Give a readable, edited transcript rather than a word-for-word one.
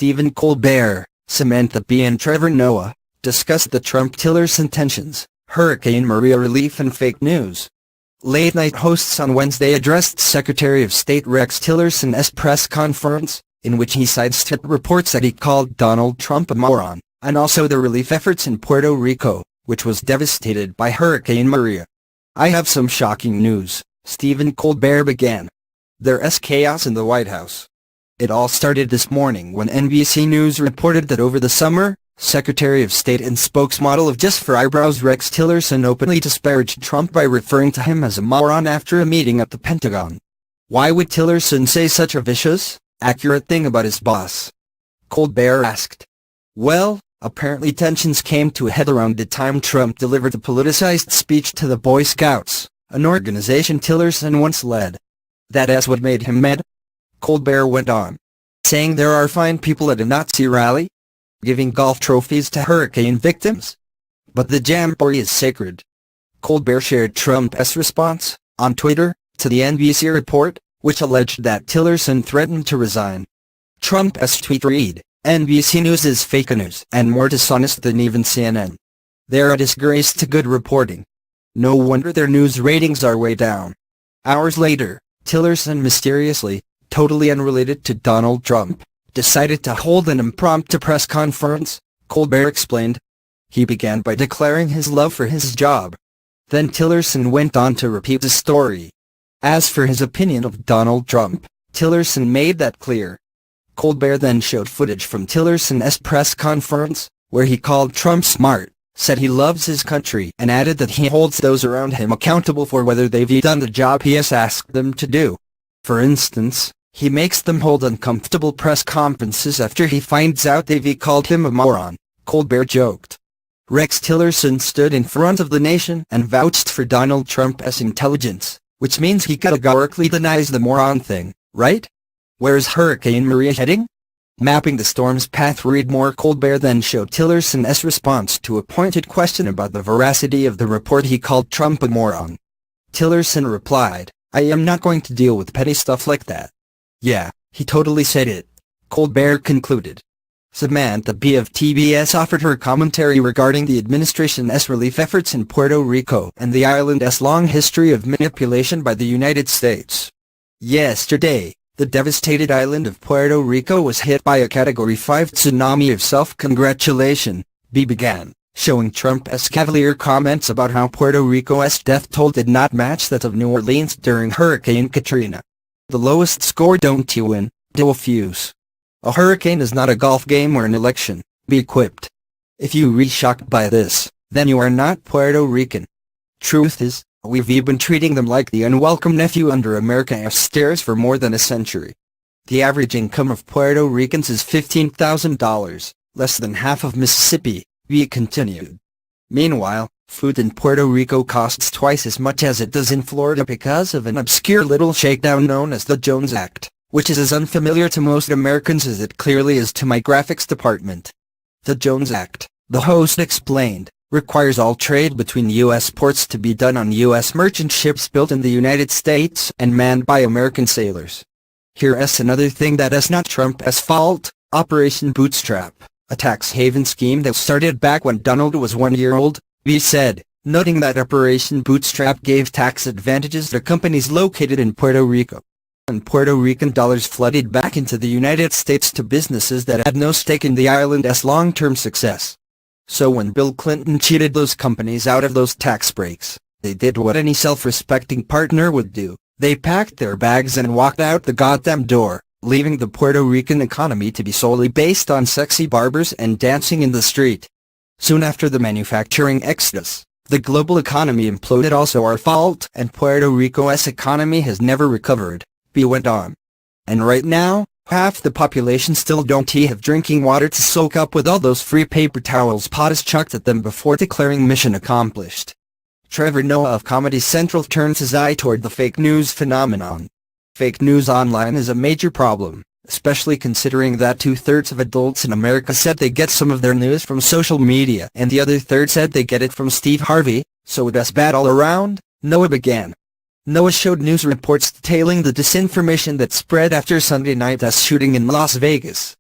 Stephen Colbert, Samantha and Trevor discussed the Trump-Tillerson tensions, Hurricane Maria relief and fake news. Late-night hosts on Wednesday addressed Secretary of State Rex Tillerson's press conference, in which he sidestepped reports that he called Donald Trump a moron, and also the relief efforts in Puerto Rico, which was devastated by Hurricane Maria. "I have some shocking news," Stephen Colbert began. "There's chaos in the White House. It all started this morning when NBC News reported that over the summer, Secretary of State and spokesmodel of Just for Eyebrows Rex Tillerson openly disparaged Trump by referring to him as a moron after a meeting at the Pentagon. Why would Tillerson say such a vicious, accurate thing about his boss?" Colbert asked. "Well, apparently tensions came to a head around the time Trump delivered a politicized speech to the Boy Scouts, an organization Tillerson once led. That's what made him mad," Colbert went on, saying there are fine people at a Nazi rally, giving golf trophies to hurricane victims. But the jamboree is sacred. Colbert shared Trump's response, on Twitter, to the NBC report, which alleged that Tillerson threatened to resign. Trump's tweet read, "NBC News is fake news and more dishonest than even CNN. They're a disgrace to good reporting. No wonder their news ratings are way down." Hours later, Tillerson mysteriously, totally unrelated to Donald Trump, decided to hold an impromptu press conference, Colbert explained. He began by declaring his love for his job. Then Tillerson went on to repeat the story. As for his opinion of Donald Trump, Tillerson made that clear. Colbert then showed footage from Tillerson's press conference, where he called Trump smart, said he loves his country and added that he holds those around him accountable for whether they've done the job he has asked them to do. For instance, he makes them hold uncomfortable press conferences after he finds out they've called him a moron, Colbert joked. Rex Tillerson stood in front of the nation and vouched for Donald Trump's intelligence, which means he categorically denies the moron thing, right? Where's Hurricane Maria heading? Mapping the storm's path. Read more. Colbert then showed Tillerson's response to a pointed question about the veracity of the report he called Trump a moron. Tillerson replied, "I am not going to deal with petty stuff like that." "Yeah, he totally said it," Colbert concluded. Samantha of TBS offered her commentary regarding the administration's relief efforts in Puerto Rico and the island's long history of manipulation by the United States. Yesterday, the devastated island of Puerto Rico was hit by a Category 5 tsunami of self-congratulation, began, showing Trump's cavalier comments about how Puerto Rico's death toll did not match that of New Orleans during Hurricane Katrina. "The lowest score don't you win, diffuse. A hurricane is not a golf game or an election, be equipped. If you re shocked by this, then you are not Puerto Rican. Truth is, we've been treating them like the unwelcome nephew under America's stairs for more than a century. The average income of Puerto Ricans is $15,000, less than half of Mississippi," he continued. "Meanwhile, food in Puerto Rico costs twice as much as it does in Florida because of an obscure little shakedown known as the Jones Act, which is as unfamiliar to most Americans as it clearly is to my graphics department. The Jones Act," the host explained, "requires all trade between U.S. ports to be done on U.S. merchant ships built in the United States and manned by American sailors. Here's another thing that is not Trump's fault: Operation Bootstrap, a tax haven scheme that started back when Donald was 1 year old, he said, noting that Operation Bootstrap gave tax advantages to companies located in Puerto Rico. And Puerto Rican dollars flooded back into the United States to businesses that had no stake in the island's long-term success. So when Bill Clinton cheated those companies out of those tax breaks, they did what any self-respecting partner would do: they packed their bags and walked out the goddamn door, leaving the Puerto Rican economy to be solely based on sexy barbers and dancing in the street. Soon after the manufacturing exodus, the global economy imploded. Also our fault, and Puerto Rico's economy has never recovered," he went on. "And right now, half the population still don't have drinking water to soak up with all those free paper towels POTUS chucked at them before declaring mission accomplished." Trevor of Comedy Central turns his eye toward the fake news phenomenon. Fake news online is a major problem, especially considering that 2/3 of adults in America said they get some of their news from social media and the other third said they get it from Steve Harvey, so it's bad all around, began. Noah showed news reports detailing the disinformation that spread after Sunday night's shooting in Las Vegas.